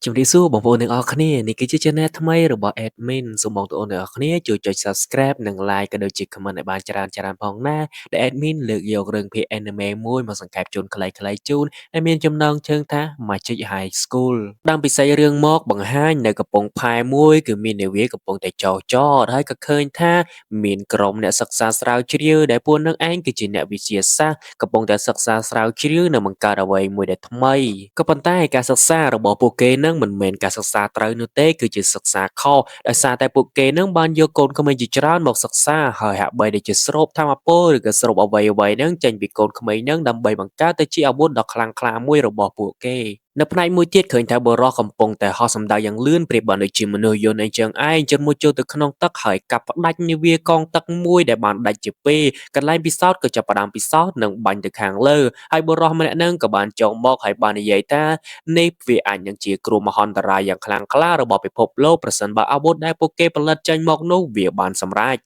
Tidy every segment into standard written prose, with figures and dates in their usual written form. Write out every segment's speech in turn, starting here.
ជំរាបសួរបងប្អូនទាំងអស់គ្នានេះគឺជា Channel ថ្មីរបស់ Admin សូមបងប្អូនទាំងអស់គ្នាជួយចុច Subscribe និង Like ក៏ដូចជា Comment ឲ្យបានច្រើនផងណាដែល Admin លើកយករឿងភាគ Anime មួយមកសង្ខេបជូនខ្លីៗជូនដែលមានចំណងជើងថា Magic High School តាមពិសីរឿងមកបង្ហាញនៅកំពង់ផែមួយគឺមាននាវាកំពុងតែចតហើយក៏ឃើញថាមានក្រុមអ្នកសិក្សាស្រាវជ្រាវដែលពួកនឹងឯងគឺជាអ្នកវិទ្យាសាស្ត្រកំពុងតែសិក្សាស្រាវជ្រាវនៅបង្កើតអ្វីមួយដែលថ្មីក៏ប៉ុន្តែការសិក្សារបស់ពួកគេនឹងមិនមែនការសិក្សាត្រូវនោះទេគឺជាសិក្សាខុសដោយសារតែពួកគេនឹងបានយកកូនក្មេងជាច្រើនមកសិក្សាហើយហាក់បីដូចជាស្រូបថាមពលឬក៏ស្រូបអ្វីនឹងចេញពីកូនក្មេងនឹងដើម្បីបង្កើតទៅជាអាវុធដ៏ខ្លាំងក្លាមួយរបស់ពួកគេនៅផ្នែកមួយទៀតឃើញថាបុរសកំពុងតែហោះសំដៅយ៉ាងលឿនប្រៀបបានដូចជាមនុស្សយន្តអីចឹងឯងជន់មួយចូលទៅក្នុងទឹកហើយកាប់ផ្ដាច់នាវាកងទឹកមួយដែលបានដាច់ជាពីរកន្លែងពិសោធន៍ក៏ចាប់ផ្ដើមពិសោធន៍និងបាញ់ទៅខាងលើហើយបុរសម្នាក់នឹងក៏បានចុះមកហើយបាននិយាយថានេះវាអាចនឹងជាគ្រោះមហន្តរាយយ៉ាងខ្លាំងក្លារបស់ពិភពលោកប្រសិនបើអាវុធដែលពួកគេផលិតចេញមកនោះវាបានសម្រេច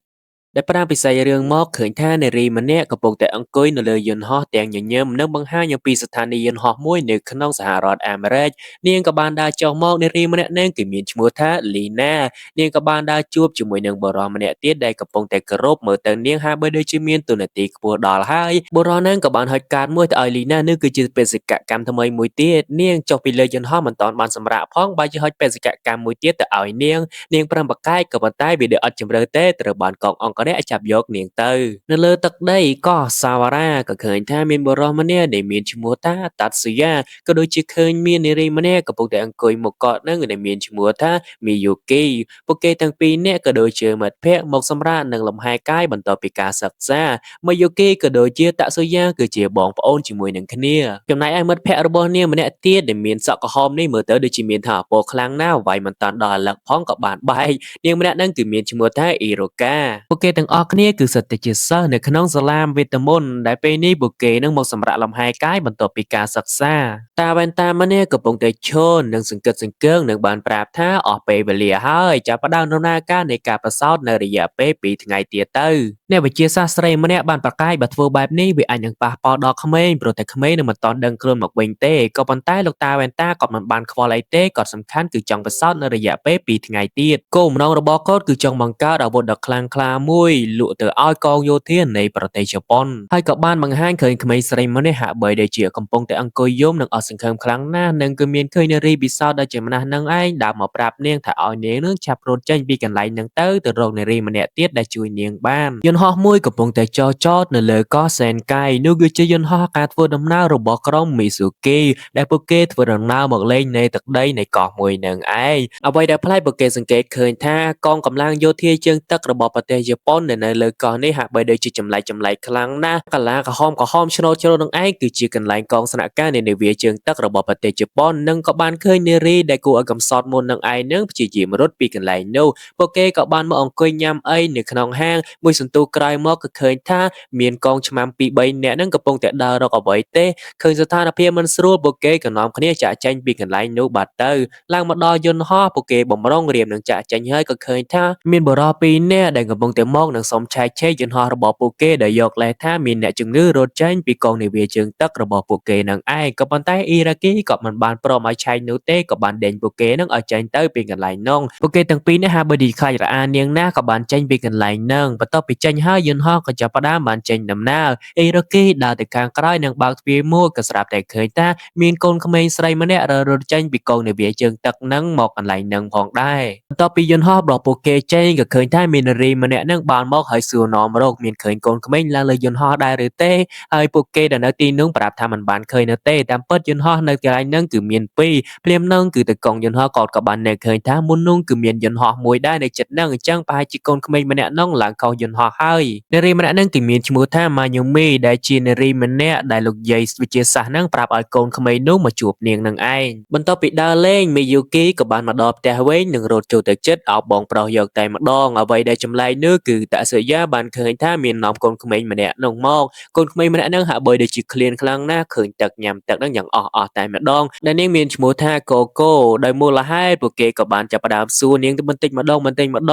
ដែលប្រាំពិសីរឿងមកឃើញថានារីម្នាក់កំពុងតែអង្គុយនៅលើយន្តហោះទាំងញញឹមនិងបង្ហាញអំពីស្ថានីយ៍យន្តហោះមួយនៅក្នុងសហរដ្ឋអាមេរិកនាងក៏បានដើរចុះមកនារីម្នាក់នឹងគឺមានឈ្មោះថាលីណានាងក៏បានដើរជួបជាមួយនឹងបុរសម្នាក់ទៀតដែលកំពុងតែគោរពមើលទៅនាងហាក់បីដូចជាមានទូនាទីខ្ពស់ដល់ហើយបុរសនឹងក៏បានហុចកាតមួយទៅឲ្យលីណានេះគឺជាបេសកកម្មថ្មីមួយទៀតនាងចុះពីលើយន្តហោះមិនតាន់បានសម្រាកផងបើជាហុចបេសកកម្មមួយទៀតទៅឲ្យនាងប្រឹងប្រកែកក៏ប៉ុន្តែវាដូចអត់ជំរឿទេត្រូវបានកងអង្គរៈចាប់យកនាងទៅនៅលើទឹកដីកោះសាវ៉ារ៉ាក៏ឃើញថាមានបុរសម្នាក់ដែលមានឈ្មោះថាតាត់ស៊ូយ៉ាក៏ដូចជាឃើញមាននារីម្នាក់កំពុងតែអង្គុយមកកត់នឹងដែលមានឈ្មោះថាមីយូគីពួកគេទាំងពីរនាក់ក៏ដូចជាមិត្តភក្តិមកសម្រាកនឹងលំហែកាយបន្ទាប់ពីការសិក្សាមីយូគីក៏ដូចជាតាក់ស៊ូយ៉ាគឺជាបងប្អូនជាមួយនឹងគ្នាចំណែកឯមិត្តភក្តិរបស់នាងម្នាក់ទៀតដែលមានសក់ក្រហមនេះមើលទៅដូចជាមានថាអពរខ្លាំងណាស់វាយមិនតាន់ដល់អាឡឹកផងក៏បានបែកនាងម្នាក់ហ្នឹងគឺមានឈ្មោះថាអ៊ីរ៉ូកាពួកគេទាំងអស់គ្នាគឺសិតតែជាសិស្សនៅក្នុងសាលាវេទមន្តដែលពេលនេះពួកគេនឹងមកសម្រាកលំហែកាយបន្ទាប់ពីការសិក្សាតាវ៉ែនតាម្នាក់កំពុងតែឈរនិងសង្កឹកសង្កឹងនឹងបានប្រាប់ថាអស់ពេលវេលាហើយចាប់ផ្ដើមដំណើរការនៃការប្រសោតនៅរយៈពេល2ថ្ងៃទៀតទៅអ្នកវិទ្យាសាស្ត្រីម្នាក់បានប្រកាសបើធ្វើបែបនេះវាអាចនឹងប៉ះពាល់ដល់ក្មេងព្រោះតែក្មេងនឹងមិនទាន់ដឹងខ្លួនមកវិញទេក៏ប៉ុន្តែលោកតាវ៉ែនតាក៏មិនបានខ្វល់អីទេគាត់សំខាន់គឺចង់ប្រសោតនៅរយៈពេល2ថ្ងៃទៀតគោលបំណងរបស់គាត់គឺចង់បង្កើតអាវុធដ៏ខ្លាំងក្លាមួយលក់ទៅឲ្យកងយោធានៃប្រទេសជប៉ុនហើយក៏បានបង្ហាញឃើញក្មេងស្រីម្នាក់ហាក់បីដូចជាកំពុងតែអង្គុយយំនិងអត់សង្ឃឹមខ្លាំងណាស់និងគឺមានឃើញនារីពិសោធន៍ដ៏ចំណាស់នឹងឯងដើរមកប្រាប់នាងថាឲ្យនាងនឹងចាប់រត់ចេញពីកន្លែងហ្នឹងទៅរកនារីម្នាក់ទៀតដែលជួយនាងបានយន្តហោះមួយកំពុងតែចតនៅលើកោះសែនកៃនោះគឺជាយន្តហោះការធ្វើដំណើររបស់ក្រុមមីស៊ូគីដែលពួកគេធ្វើដំណើរមកលេងនៅទឹកដីនៃកោះមួយនឹងឯងអ្វីដែលប្លែកពួកគេសង្កេតឃើញថាកងកម្លាំងយោធាជើងទឹករបស់ប្រទេសជប៉ុននៅលើកោះនេះហាក់បីដូចជាចម្លែកខ្លាំងណាស់កាឡាក្រហមឆ្នូតជ្រោតនឹងឯងគឺជាកន្លែងកងស្នាក់ការនៃនាវាជើងទឹករបស់ប្រទេសជប៉ុននិងក៏បានឃើញនារីដែលគួរឲ្យកំសត់មុននឹងឯងនឹងព្យាយាមរត់ពីកន្លែងនោះពួកគេក៏បានមកអង្គុយញ៉ាំអីនៅក្នុងហាងមួយសន្ទុះក្រោយមកក៏ឃើញថាមានកងឆ្មាំ2 3នាក់នឹងកំពុងតែដើររកអ្វីទេឃើញស្ថានភាពមិនស្រួលពួកគេក៏នាំគ្នាចាក់ចែងពីកន្លែងនោះបាត់ទៅឡើងមកដល់យន្តហោះពួកគេបំរុងរៀមនឹងចាក់ចែងហើយក៏ឃើញថាមានបុរស2នាក់ដែលកំពុងតែមកនឹងសុំឆែកឆេរយន្តហោះរបស់ពួកគេដែលយកលេសថាមានអ្នកជំងឺរត់ចេញពីកងនាវាជើងទឹករបស់ពួកគេនឹងឯងក៏ប៉ុន្តែអ៊ីរ៉ាគីក៏មិនបានព្រមឲ្យឆែកនោះទេក៏បានដេញពួកគេនឹងឲ្យចេញទៅពីកន្លែងនោះពួកគេទាំងពីរនេះហាក់បីដូចខ្លាចរអានាងណាក៏បានចេញពីកន្លែងនោះបន្ទាប់ពីចេញហើយយន្តហោះក៏ចាប់ផ្ដើមបានចេញដំណើរអ៊ីរ៉ាគីដើរទៅខាងក្រោយនិងបើកទ្វារមួយក៏ស្រាប់តែឃើញថាមានកូនក្មេងស្រីម្នាក់រត់ចេញពីកងនាវាជើងទឹកនឹងមកកន្លែងនឹងផងដែរបន្ទាប់ពីយន្តហោះរបស់ពួកគេចេញក៏ឃើញថាមាននារីម្នាក់នឹងបានមកហើយសួរនាំរកមានឃើញកូនក្មេងឡើងលើយន្តហោះដែរឬទេហើយពួកគេដែលនៅទីនោះប្រាប់ថាមិនបានឃើញនៅទេតាមពិតយន្តហោះនៅកន្លែងហ្នឹងគឺមាន2ភ្លាមនឹងគឺទៅកងយន្តហោះក៏បាននៅឃើញថាមុននោះគឺមានយន្តហោះមួយដែរនៅចិត្តហ្នឹងអញ្ចឹងប្រហែលជាកូនក្មេងម្នាក់នោះឡើងកោះយន្តហោះហើយនារីម្នាក់ហ្នឹងគឺមានឈ្មោះថាម៉ាញូមីដែលជានារីម្នាក់ដែលលោកយាយវិទ្យាសាស្ត្រហ្នឹងប្រាប់ឲ្យកូនក្មេងនោះមកជួបនាងនឹងឯងបន្ទាប់ពីដើរលេងមីយូគីក៏បានមកដល់ផ្ទះវិញនិងរត់ចូលទៅចិត្តឲ្យបងប្រុសយកតែម្ដងអ្វីដែលចម្លែកនោះគឺ គឺតាក់សយាបានឃើញថាមាននាំកូនក្មេងម្នាក់នោះមកកូនក្មេងម្នាក់ហ្នឹងហាក់បីដូចជាឃ្លានខ្លាំងណាស់ឃើញទឹកញ៉ាំទឹកហ្នឹងយ៉ាងអស់តែម្ដងដែលនាងមានឈ្មោះថាកូកូដោយមូលហេតុពួកគេក៏បានចាប់ផ្ដើមសួរនាងទៅបន្តិចម្ដ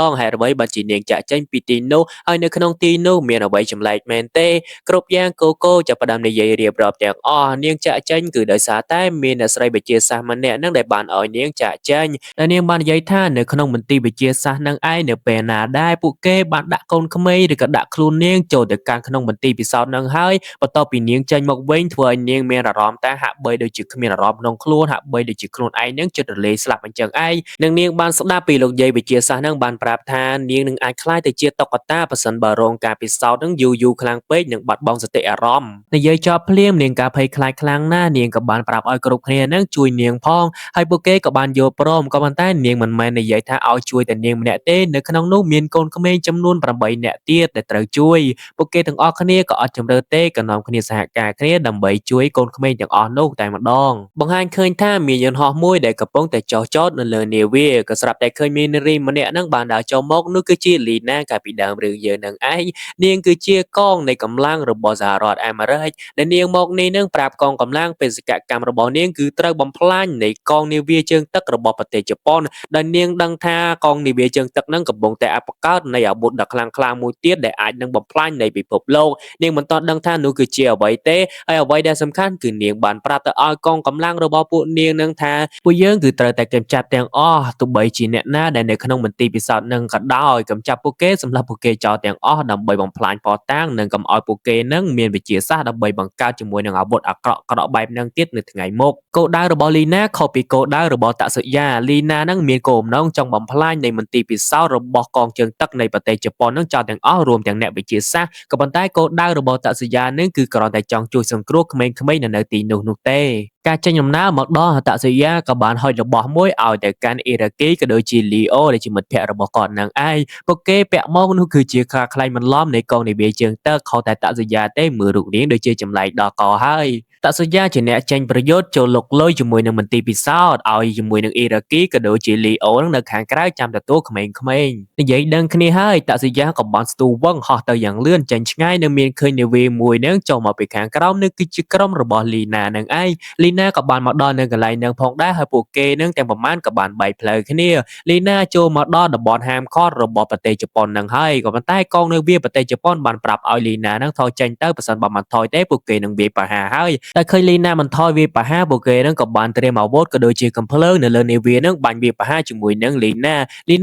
ងហេតុអ្វីបានជានាងចាក់ចេញពីទីនោះហើយនៅក្នុងទីនោះមានអ្វីចម្លែកមែនទេគ្រប់យ៉ាងកូកូចាប់ផ្ដើមនិយាយរៀបរាប់ទាំងអស់នាងចាក់ចេញគឺដោយសារតែមានអ្នកស្រីវិទ្យាសាស្ត្រម្នាក់ហ្នឹងដែលបានឲ្យនាងចាក់ចេញដែលនាងបាននិយាយថានៅក្នុងមន្ទីរវិទ្យាសាស្ត្រនឹងឯងនៅពេលណាដែរពួកគេបានដាក់កូនក្មេងឬក៏ដាក់ខ្លួននាងចូលទៅកាន់ក្នុងមន្ទីរពិសោធន៍នឹងហើយបន្ទាប់ពីនាងចេញមកវិញធ្វើឲ្យនាងមានអារម្មណ៍ថាហាក់បីដូចជាគ្មានអារម្មណ៍ក្នុងខ្លួនហាក់បីដូចជាខ្លួនឯងនឹងចិត្តរលាយស្លាប់អញ្ចឹងឯងនឹងនាងបានស្ដាប់ពីលោកយាយវិទ្យាសាស្ត្រនឹងបានប្រាប់ថានាងនឹងអាចក្លាយទៅជាតុក្កតាប៉ះសិនបើរងការពិសោធន៍នឹងយូរខ្លាំងពេកនឹងបាត់បង់សតិអារម្មណ៍និយាយចប់ភ្លាមនាងក៏ភ័យខ្លាចខ្លាំងណាស់នាងក៏បានប្រាប់ឲ្យគ្រប់គ្នានឹងជួយនាងផងហើយពួកគេក៏បានយល់ព្រមក៏ប៉ុន្តែនាងមិនមែននិយាយថាឲ្យជួយតែនាងម្នាក់ទេនៅក្នុងនោះមានកូនក្មេងចំនួន8នាក់ទៀតដែលត្រូវជួយពួកគេទាំងអស់គ្នាក៏អត់ជំរឿទេក៏នាំគ្នាសហការគ្នាដើម្បីជួយកូនក្មេងទាំងអស់នោះតែម្ដងបង្ហាញឃើញថាមានយន្តហោះមួយដែលកំពុងតែចុះចតនៅលើនាវាក៏ស្រាប់តែឃើញមាននារីម្នាក់នឹងបានដើរចូលមកនោះគឺជាលីណាកាលពីដើមរឿងយើងនឹងឯងនាងគឺជាកងនៃកម្លាំងរបស់សហរដ្ឋអាមេរិកដែលនាងមកនេះនឹងប្រាប់កងកម្លាំងបេសកកម្មរបស់នាងគឺត្រូវបំផ្លាញនៃកងនាវាជើងទឹករបស់ប្រទេសជប៉ុនដែលនាងដឹងថាកងនាវាជើងទឹកនឹងកំពុងតែបង្កើតនៃអាវុធដ៏ខ្លាំងក្លាមួយទៀតដែលអាចនឹងបំផ្លាញនៃពិភពលោកនាងមិនទាន់ដឹងថានោះគឺជាអ្វីទេហើយអ្វីដែលសំខាន់គឺនាងបានប្រាប់ទៅឲ្យកងកម្លាំងរបស់ពួកនាងនឹងថាពួកយើងគឺត្រូវតែកម្ចាត់ទាំងអស់ទោះបីជាអ្នកណាដែលនៅក្នុងមន្ទីរពិសោធន៍នឹងក៏ដោយកម្ចាត់ពួកគេសម្រាប់ពួកគេចោលទាំងអស់ដើម្បីបំផ្លាញផតាំងនិងកុំឲ្យពួកគេនឹងមានវិជាសាស្ត្រដើម្បីបង្កើតជាមួយនឹងអាវុធអាក្រក់បែបហ្នឹងទៀតនៅថ្ងៃមុខគោលដៅរបស់លីណាខុសពីគោលដៅរបស់តាក់សុយាលីណានឹងមានគោលបំណងចង់បំផ្លាញនៃមន្ទីរពិសោធន៍របស់កងជើងទឹកនៃប្រទេសជប៉ុននឹងចោលទាំងអស់រួមទាំងអ្នកវិជាសាស្ត្រក៏ប៉ុន្តែគោលដៅរបស់តាក់សុយានឹងគឺគ្រាន់តែចង់ជួយសង្គ្រោះក្មេងៗនៅទីនោះទេការចេញដំណើរមកដល់ហតាសុយាក៏បានហុចរបស់មួយឲ្យទៅកាន់អ៊ីរ៉ាគីក៏ដូចជាលីអូដែលជាមិត្តភក្តិរបស់គាត់នឹងឯងពួកគេពាក់មកនោះគឺជាខ្លាខ្លាញ់បន្លំនៃកងនាវាជើងទឹកខុសតែតាសុយាទេមើលរូបរាងដូចជាចម្លែកដល់កហើយតាសុយាជាអ្នកចេញប្រយុទ្ធចូលលុកលុយជាមួយនឹងមន្ទីរពិសោធន៍ឲ្យជាមួយនឹងអ៊ីរ៉ាគីក៏ដូចជាលីអូនៅខាងក្រៅចាំទទួលក្មេងៗនិយាយដឹងគ្នាហើយតាសុយាក៏បានស្ទូវឹងហោះទៅយ៉ាងលឿនចេញឆ្ងាយនៅមានឃើញនាវាមួយនឹងចូលមកពីខាងក្រោមនេះគឺជាក្រុមរបស់លីណានឹងឯងលីណាក៏បានមកដល់នៅកន្លែងនឹងផងដែរហើយពួកគេនឹងទាំងប្រមាណក៏បានបែកផ្លូវគ្នាលីណាចូលមកដល់តំបន់ហាមឃាត់របស់ប្រទេសជប៉ុននឹងហើយក៏ប៉ុន្តែកងនៅវាប្រទេសជប៉ុនបានប្រាប់ឲ្យលីណានឹងថយចេញទៅបើសិនបើមិនថយទេពួកគេនឹងវាយប្រហារហើយតែឃើញលីណាមិនថយវាយប្រហារពួកគេនឹងក៏បានត្រៀមអាវុធក៏ដូចជាកំភ្លើងនៅលើនាវានឹងបាញ់វាយប្រហារជាមួយនឹងលី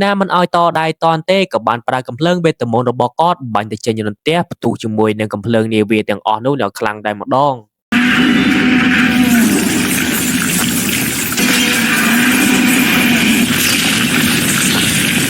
ណាមិនឲ្យតដៃតនទេក៏បានប្រើកំភ្លើងវេទមន្តរបស់គាត់បាញ់ទៅចេញរន្ទះផ្ទុះជាមួយនឹងកំភ្លើងនាវាទាំងអស់នោះដល់ខ្លាំងតែម្ដង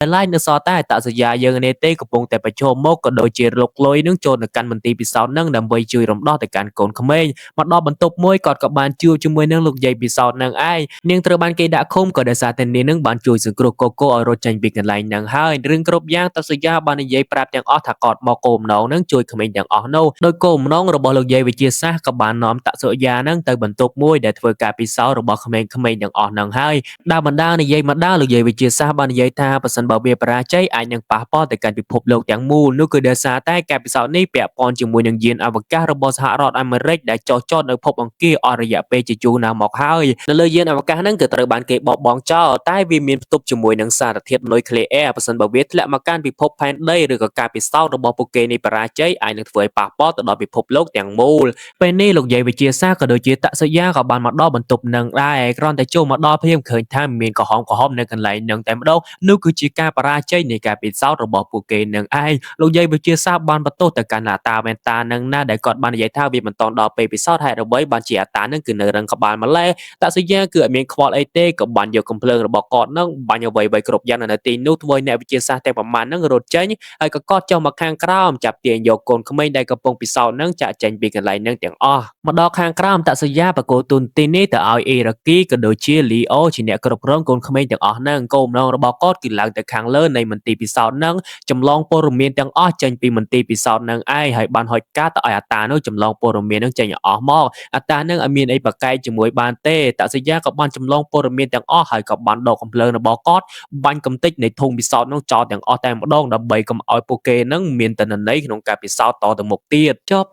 តែឡាយនៅសល់តែតាក់សយាយើងនេះទេកំពុងតែប្រឈមមុខក៏ដូចជាលុកលុយនឹងចូលទៅកាន់មន្ទីរពិសោធន៍នឹងដើម្បីជួយរំដោះទៅកាន់កូនក្មេងមកដល់បន្ទប់មួយគាត់ក៏បានជួបជាមួយនឹងលោកយាយពិសោធន៍នឹងឯងនាងត្រូវបានគេដាក់ឃុំក៏ដោយសារតែនាងនឹងបានជួយសង្គ្រោះកូកូឲ្យរត់ចេញពីកន្លែងនឹងហើយរឿងគ្រប់យ៉ាងតាក់សយាបាននិយាយប្រាប់ទាំងអស់ថាគាត់មកគោលបំណងនឹងជួយក្មេងទាំងអស់នោះដោយគោលបំណងរបស់លោកយាយវិទ្យាសាស្ត្រក៏បាននាំតាក់សយានឹងទៅបន្ទប់មួយដែលធ្វើការពិសោធន៍របស់ក្មេងៗទាំងអស់នឹងហើយដល់បណ្ដានិយាយមកដល់លោកយាយវិទ្យាសាស្ត្របាននិយាយថាបើសិនបើវាបរាជ័យអាចនឹងប៉ះពាល់ទៅកាន់ពិភពលោកទាំងមូលនោះគឺដោយសារតែការពិសោធន៍នេះពាក់ព័ន្ធជាមួយនឹងយានអវកាសរបស់សហរដ្ឋអាមេរិកដែលចុះចតនៅភពអង្គារអស់រយៈពេលជាយូរណាស់មកហើយនៅលើយានអវកាសហ្នឹងគឺត្រូវបានគេបោះបង់ចោលតែវាមានផ្ទុកជាមួយនឹងសារធាតុនុយក្លេអ៊ែរបើសិនបើវាធ្លាក់មកកាន់ពិភពផែនដីឬក៏ការពិសោធន៍របស់ពួកគេនេះបរាជ័យអាចនឹងធ្វើឲ្យប៉ះពាល់ទៅដល់ពិភពលោកទាំងមូលពេលនេះលោកយាយវិទ្យាសាស្ត្រក៏ដូចជាតាក់សយាក៏បានមកដល់បន្ទប់នឹងដែរគ្រាន់តែចូលមកដល់ភ្លាមឃើញថាមានកំហុសនៅកន្លែងនឹងតែម្ដងនោះគឺជាការបរាជ័យនៃការពិសោធន៍របស់ពួកគេនឹងឯងលោកយាយវិទ្យាសាស្ត្របានបន្ទោសទៅកាន់អាតាវ៉ែនតានឹងណាដែលគាត់បាននិយាយថាវាមិនតន់ដល់ពេលពិសោធន៍ហេតុអ្វីបានជាអាតានឹងគឺនៅរឹងក្បាលម្លេះតាក់សយាគឺអត់មានខ្វល់អីទេក៏បានយកកំភ្លើងរបស់គាត់នឹងបាញ់អ្វីៗគ្រប់យ៉ាងនៅទីនោះធ្វើឲ្យអ្នកវិទ្យាសាស្ត្រទាំងប្រមាណនឹងរត់ចេញហើយក៏កត់ចុះមកខាងក្រោមចាប់ទាញយកកូនក្មេងដែលកំពុងពិសោធន៍នឹងចាក់ចេញពីកន្លែងនឹងទាំងអស់មកដល់ខាងក្រោមតាក់សយាបកគោទូនទីនេះទៅឲ្យអេរ៉ាគីក៏ដូចជាលីអូជាអ្នកគ្រប់គ្រងកូនក្មេងទាំងអស់នឹងគោលបំណងរបស់គាត់គឺឡើងទៅ ខាងលើនៃមន្ទីរពិសោធន៍នឹងចម្លងព័ត៌មានទាំងអស់ចេញពីមន្ទីរពិសោធន៍នឹងឯងហើយបានហុចកាត់ទៅឲ្យអត្តានោះចម្លងព័ត៌មាននឹងចេញឲ្យអស់មកអត្តានឹងអត់មានអីប្រកែកជាមួយបានទេតសញ្ញាក៏បានចម្លងព័ត៌មានទាំងអស់ហើយក៏បានដកកំភ្លើងរបស់គាត់បាញ់កំទេចនៃធុងពិសោធន៍នោះចោលទាំងអស់តែម្ដងដើម្បីកុំឲ្យពួកគេនឹងមានតនន័យក្នុងការពិសោធន៍តទៅមុខទៀតចប់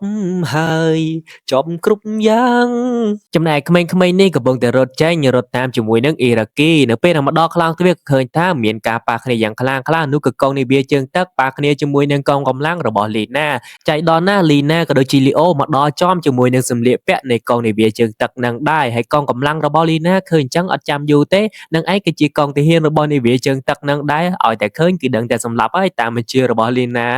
ហើយចប់គ្រប់យ៉ាងចំណែកក្មេងៗនេះកំពុងតែរត់ចេញរត់តាមជាមួយនឹងអ៊ីរ៉ាគីនៅពេលមកដល់ខ្លោងទ្វារឃើញថាមានការប៉ះគ្នាយ៉ាងខ្លាំងក្លានោះក៏កងនាវាជើងទឹកប៉ះគ្នាជាមួយនឹងកងកម្លាំងរបស់លីណាចៃដន្យណាស់លីណាក៏ដូចជាលីអូមកដល់ចំជាមួយនឹងសម្លៀកពាក់នៃកងនាវាជើងទឹកនឹងដែរហើយកងកម្លាំងរបស់លីណាឃើញអញ្ចឹងអត់ចាំយូរទេនឹងឯងគឺជាកងទាហានរបស់នាវាជើងទឹកនឹងដែរឲ្យតែឃើញគឺដឹងតែសម្លាប់ហើយតាមបញ្ជារបស់លីណា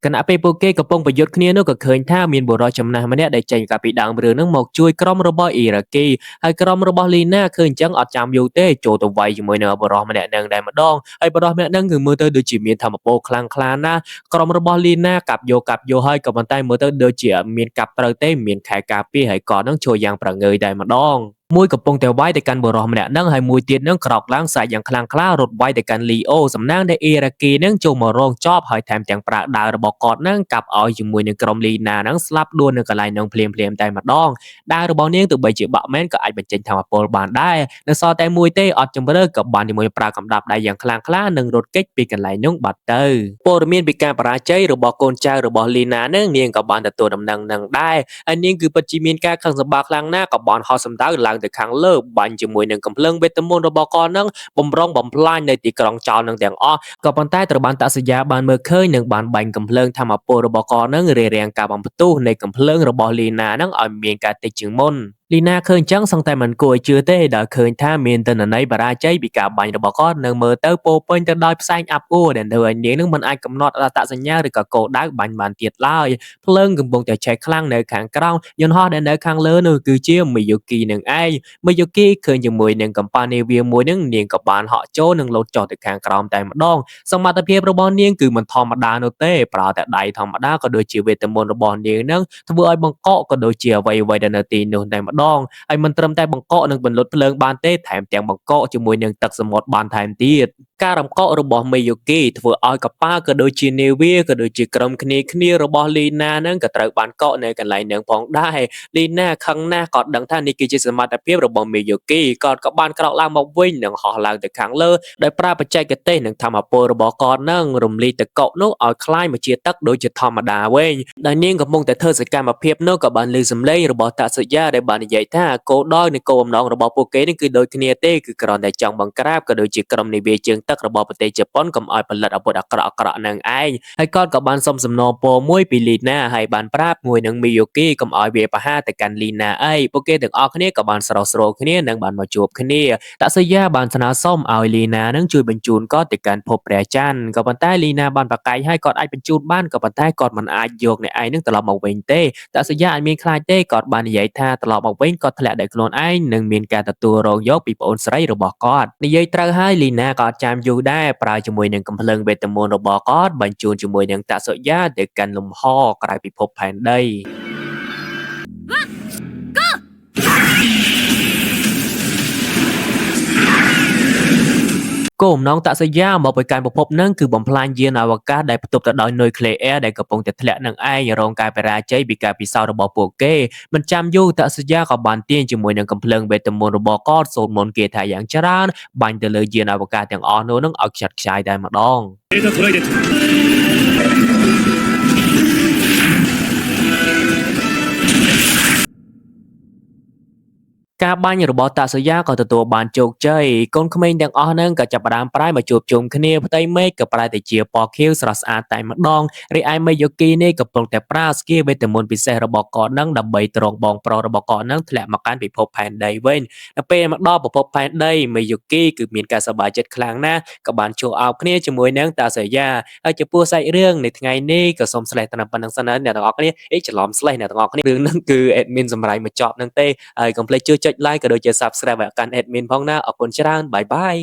គណៈពេលពួកគេកំពុងប្រយុទ្ធគ្នានោះក៏ឃើញថាមានបុរសចំណាស់ម្នាក់ដែលចេញកាពីដើមរឿងនឹងមកជួយក្រុមរបស់អ៊ីរ៉ាគីហើយក្រុមរបស់លីណាឃើញអញ្ចឹងអត់ចាំយូរទេចូលទៅវាយជាមួយនឹងបុរសម្នាក់នឹងតែម្ដងហើយបុរសម្នាក់នឹងគឺមើលទៅដូចជាមានធម៌ពលខ្លាំងក្លាណាស់ក្រុមរបស់លីណាកាប់យកហើយក៏ប៉ុន្តែមើលទៅដូចជាមានកាប់ត្រូវទេមានខែការពារហើយក៏នឹងជួយយ៉ាងប្រងើយតែម្ដងមួយកំពុងតែវាយទៅកាន់បុរសម្នាក់នឹងហើយមួយទៀតនឹងក្រោកឡើងសាយយ៉ាងខ្លាំងក្លារត់វាយទៅកាន់លីអូសំណាងដែលអ៊ីរ៉ាគីនឹងចូលមករងចប់ហើយថែមទាំងប្រើដាវរបស់គាត់នឹងកាប់ឲ្យជាមួយនឹងក្រុមលីណានឹងស្លាប់ដួលនៅកន្លែងនឹងភ្លាមតែម្ដងដាវរបស់នាងទោះបីជាបាក់មែនក៏អាចបញ្ចេញធម៌ពលបានដែរនៅសល់តែមួយទេអត់ជម្រើក៏បានជាមួយប្រើកំដាប់ដៃយ៉ាងខ្លាំងក្លានិងរត់គេចពីកន្លែងនោះបាត់ទៅព័ត៌មានពីការបរាជ័យរបស់កូនចៅរបស់លីណានឹងនាងក៏បានទទួលដំណឹងនឹងដែរហើយនាងគឺពិតជាមានការខឹងសម្បាខ្លាំងណាស់ក៏បានហោះសំដៅឡើងទៅខាងលើបាញ់ជាមួយនឹងកំភ្លើងវេទមន្តរបស់គាត់នឹងបំរុងបំផ្លាញនៅទីក្រុងចោលនឹងទាំងអស់ក៏ប៉ុន្តែត្រូវបានតាសយាបានមើលឃើញនិងបានបាញ់កំភ្លើងធម្មពលរបស់គាត់នឹងរារាំងការបំផ្ទុះនៃកំភ្លើងរបស់លីណានឹងឲ្យមានការតិចជាងមុនលីណាឃើញចឹងសឹងតែមិនគួរឲ្យជឿទេដែលឃើញថាមានទិន្នន័យបរាជ័យពីការបាញ់របស់គាត់នឹងមើលទៅពោពេញទៅដោយផ្សែងអាប់អួរដែលធ្វើឲ្យនាងនឹងមិនអាចកំណត់អត្តសញ្ញាណឬក៏គោលដៅបាញ់បានទៀតឡើយភ្លើងកំពុងតែឆេះខ្លាំងនៅខាងក្រោមយន្តហោះដែលនៅខាងលើនោះគឺជាមីយូគីនឹងឯងមីយូគីឃើញជាមួយនឹងកំប៉ានីវាមួយនឹងនាងក៏បានហក់ចូលនិងលោតចុះទៅខាងក្រោមតែម្ដងសមត្ថភាពរបស់នាងគឺមិនធម្មតានោះទេប្រើតែដៃធម្មតាក៏ដូចជាវេទមន្តរបស់នាងនឹងធ្វើឲ្យបង្កកក៏ដូចជាអ្វីៗដែលនៅទីនោះតែម្ដងហើយមិនត្រឹមតែបង្កកនឹងបន្លត់ភ្លើងបានទេថែមទាំងបង្កកជាមួយនឹងទឹកសមុទ្របានថែមទៀតការរំកករបស់មីយូគីធ្វើឲ្យកប៉ាល់ក៏ដូចជានាវាក៏ដូចជាក្រុមគ្នារបស់លីណានឹងក៏ត្រូវបានកកនៅកន្លែងនឹងផងដែរលីណាខឹងណាស់គាត់ដឹងថានេះគឺជាសមត្ថភាពរបស់មីយូគីគាត់ក៏បានក្រោកឡើងមកវិញនិងហោះឡើងទៅខាងលើដោយប្រើបច្ចេកទេសនិងធម្មពលរបស់គាត់នឹងរំលាយទឹកកកនោះឲ្យคล้ายមកជាទឹកដូចជាធម្មតាវិញដែលនាងកំពុងតែធ្វើសកម្មភាពនោះក៏បានលើសំឡេងរបស់តាសយាដែលបាននិយាយថាគោលដៅនៃគោលបំណងរបស់ពួកគេនេះគឺដូចគ្នាទេគឺគ្រាន់តែចង់បង្ក្រាបក៏ដូចជាក្រុមនាវាជើងទឹករបស់ប្រទេសជប៉ុនកុំឲ្យផលិតអាវុធអាក្រក់នឹងឯងហើយគាត់ក៏បានសុំសំណពរមួយពីលីណាហើយបានប្រាប់មួយនឹងមីយូគីកុំឲ្យវាប្រហារទៅកាន់លីណាអីពួកគេទាំងអស់គ្នាក៏បានស្រោះស្រោគ្នានិងបានមកជួបគ្នាតាសយាបានស្នើសុំឲ្យលីណានឹងជួយបញ្ជូនគាត់ទៅកាន់ភពព្រះច័ន្ទក៏ប៉ុន្តែលីណាបានប្រកែកឲ្យគាត់អាចបញ្ជូនបានក៏ប៉ុន្តែគាត់មិនអាចយកអ្នកឯងនឹងត្រឡប់មកវិញទេតាសយាអាចមានខ្លាចទេគាត់បាននិយាយថាត្រឡប់មកវិញគាត់ធ្លាក់ដោយខ្លួនឯងនឹងមានការទទួលរងយកពីប្អូនស្រីរបស់គាត់និយាយត្រូវហើយលីណាក៏អត់ចាំយូរដែរប្រើជាមួយនឹងកំភ្លើងវេទមន្តរបស់គាត់បញ្ជូនជាមួយនឹងតាសុយាទៅកាន់លំហក្រៅពិភពផែនដីគោលបំណងតាសយាមកពីការពិភពនឹងគឺបំផ្លាញយានអវកាសដែលផ្ទុកទៅដោយនុយក្លេអ៊ែរដែលកំពុងតែធ្លាក់នឹងឯងរងការបរាជ័យពីការពិសោធន៍របស់ពួកគេមិនចាំយូរតាសយាក៏បានទាញជាមួយនឹងកំភ្លើងវេទមន្តរបស់គាត់សូត្រមន្តគាថាយ៉ាងច្រើនបាញ់ទៅលើយានអវកាសទាំងអស់នោះនឹងឲ្យខ្ចាត់ខ្ចាយតែម្ដងការបាញ់របស់តាសយាក៏ទទួលបានជោគជ័យកូនក្មេងទាំងអស់ហ្នឹងក៏ចាប់ផ្ដើមប្រែមកជួបជុំគ្នាផ្ទៃមេឃក៏ប្រែទៅជាពណ៌ខៀវស្រស់ស្អាតតែម្ដងរីឯមីយូគីនេះកំពុងតែប្រើស្គីវេទមន្តពិសេសរបស់គាត់ហ្នឹងដើម្បីត្រងបងប្រុសរបស់គាត់ហ្នឹងធ្លាក់មកកាន់ពិភពផែនដីវិញដល់ពេលមកដល់ពិភពផែនដីមីយូគីគឺមានការសប្បាយចិត្តខ្លាំងណាស់ក៏បានជួបអោបគ្នាជាមួយនឹងតាសយាហើយចំពោះសាច់រឿងនៃថ្ងៃនេះក៏សូមស្លេះតាមប៉ុណ្្នឹងសិនណាអ្នកទាំងអស់គ្នាច្រឡំស្លេះអ្នកទាំងអស់គ្នារឿងហ្នឹងគឺ admin សម្រាប់មកចប់ហ្នឹងទេហើយកុំភ្លេចជួយចុច like ក៏ដូចជា subscribe ឲ្យកាន់ admin ផងណាអរគុណច្រើនបាយបាយ